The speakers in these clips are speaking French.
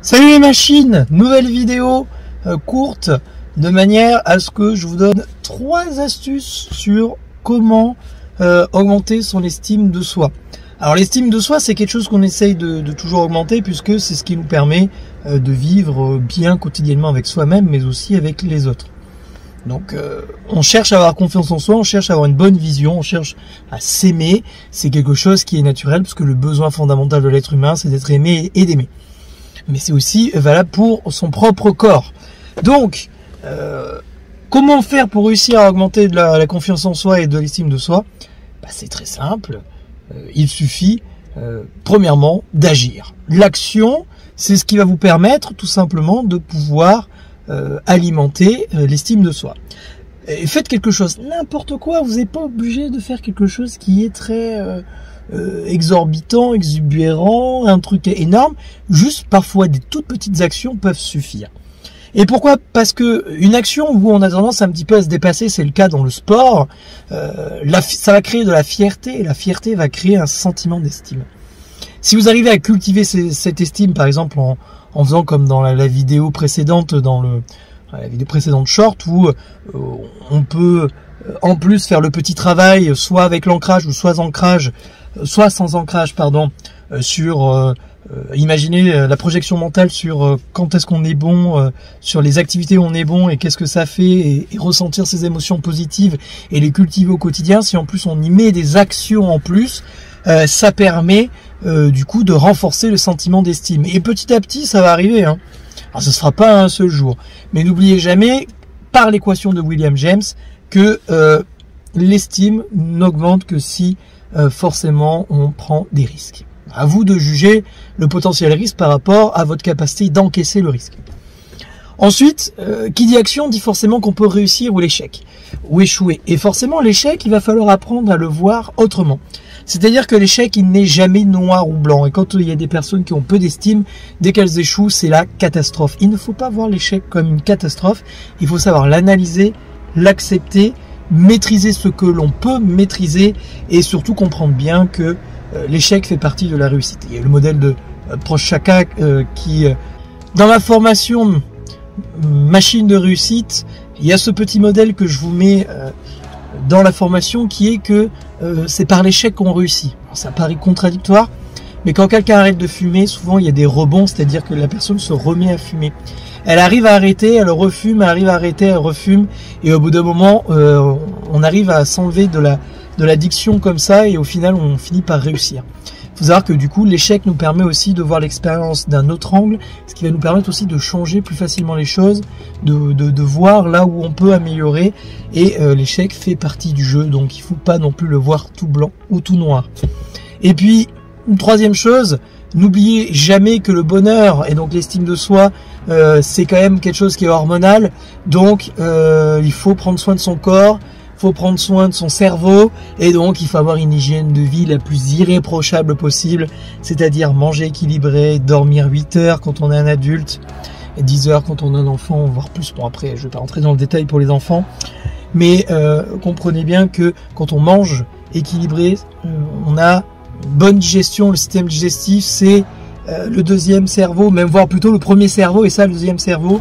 Salut les machines, nouvelle vidéo courte de manière à ce que je vous donne 3 astuces sur comment augmenter son estime de soi. Alors l'estime de soi, c'est quelque chose qu'on essaye de toujours augmenter puisque c'est ce qui nous permet de vivre bien quotidiennement avec soi-même mais aussi avec les autres. Donc on cherche à avoir confiance en soi, on cherche à avoir une bonne vision, on cherche à s'aimer. C'est quelque chose qui est naturel parce que le besoin fondamental de l'être humain, c'est d'être aimé et d'aimer. Mais c'est aussi valable pour son propre corps. Donc, comment faire pour réussir à augmenter de la confiance en soi et de l'estime de soi? C'est très simple. Il suffit, premièrement, d'agir. L'action, c'est ce qui va vous permettre tout simplement de pouvoir alimenter l'estime de soi. Et faites quelque chose, n'importe quoi. Vous n'êtes pas obligé de faire quelque chose qui est très exorbitant, exubérant, un truc énorme. Juste parfois des toutes petites actions peuvent suffire. Et pourquoi? Parce que une action où on a tendance un petit peu à se dépasser, c'est le cas dans le sport, ça va créer de la fierté, et la fierté va créer un sentiment d'estime. Si vous arrivez à cultiver cette estime, par exemple en faisant comme dans la vidéo précédente, la vidéo précédente short, où on peut en plus faire le petit travail, soit avec l'ancrage ou soit sans ancrage, sur imaginez la projection mentale sur quand est-ce qu'on est bon, sur les activités où on est bon et qu'est-ce que ça fait, et ressentir ces émotions positives et les cultiver au quotidien. Si en plus on y met des actions en plus, ça permet du coup de renforcer le sentiment d'estime. Et petit à petit ça va arriver, hein. Alors ça se fera pas un seul jour, mais n'oubliez jamais, par l'équation de William James, que l'estime n'augmente que si forcément on prend des risques. À vous de juger le potentiel risque par rapport à votre capacité d'encaisser le risque. Ensuite, qui dit action dit forcément qu'on peut réussir ou l'échec, ou échouer. Et forcément l'échec, il va falloir apprendre à le voir autrement. C'est-à-dire que l'échec, il n'est jamais noir ou blanc. Et quand il y a des personnes qui ont peu d'estime, dès qu'elles échouent, c'est la catastrophe. Il ne faut pas voir l'échec comme une catastrophe. Il faut savoir l'analyser, l'accepter, maîtriser ce que l'on peut maîtriser et surtout comprendre bien que l'échec fait partie de la réussite. Il y a le modèle de Prochaska qui, dans ma formation machine de réussite, il y a ce petit modèle que je vous mets dans la formation qui est que c'est par l'échec qu'on réussit. Alors, ça paraît contradictoire, mais quand quelqu'un arrête de fumer, souvent il y a des rebonds, c'est-à-dire que la personne se remet à fumer. Elle arrive à arrêter, elle refume, elle arrive à arrêter, elle refume, et au bout d'un moment, on arrive à s'enlever de l'addiction comme ça, et au final, on finit par réussir. Il faut savoir que du coup, l'échec nous permet aussi de voir l'expérience d'un autre angle, ce qui va nous permettre aussi de changer plus facilement les choses, de voir là où on peut améliorer, et l'échec fait partie du jeu, donc il ne faut pas non plus le voir tout blanc ou tout noir. Et puis, une troisième chose, n'oubliez jamais que le bonheur et donc l'estime de soi, c'est quand même quelque chose qui est hormonal. Donc il faut prendre soin de son corps, il faut prendre soin de son cerveau, et donc il faut avoir une hygiène de vie la plus irréprochable possible, c'est-à-dire manger équilibré, dormir 8 heures quand on est un adulte, et 10 heures quand on est un enfant, voire plus. Bon, après je vais pas rentrer dans le détail pour les enfants, mais comprenez bien que quand on mange équilibré, on a bonne digestion. Le système digestif, c'est le deuxième cerveau, même voire plutôt le premier cerveau, et ça le deuxième cerveau.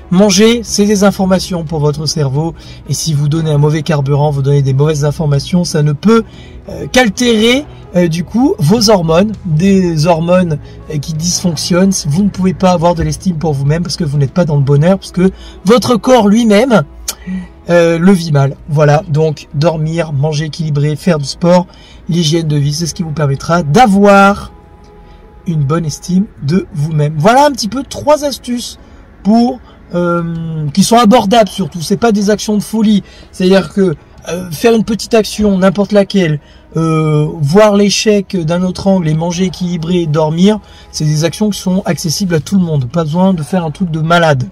Manger, c'est des informations pour votre cerveau, et si vous donnez un mauvais carburant, vous donnez des mauvaises informations, ça ne peut qu'altérer du coup vos hormones, des hormones qui dysfonctionnent. Vous ne pouvez pas avoir de l'estime pour vous-même parce que vous n'êtes pas dans le bonheur, parce que votre corps lui-même le vit mal. Voilà, donc dormir, manger équilibré, faire du sport, l'hygiène de vie, c'est ce qui vous permettra d'avoir une bonne estime de vous-même. Voilà un petit peu 3 astuces pour qui sont abordables surtout. C'est pas des actions de folie. C'est-à-dire que faire une petite action, n'importe laquelle, voir l'échec d'un autre angle et manger équilibré, dormir, c'est des actions qui sont accessibles à tout le monde. Pas besoin de faire un truc de malade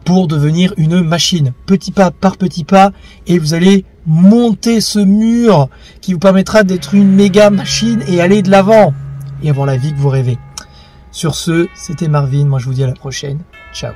pour devenir une machine. Petit pas par petit pas, et vous allez monter ce mur qui vous permettra d'être une méga machine et aller de l'avant et avoir la vie que vous rêvez. Sur ce, c'était Marvin, moi je vous dis à la prochaine. Ciao.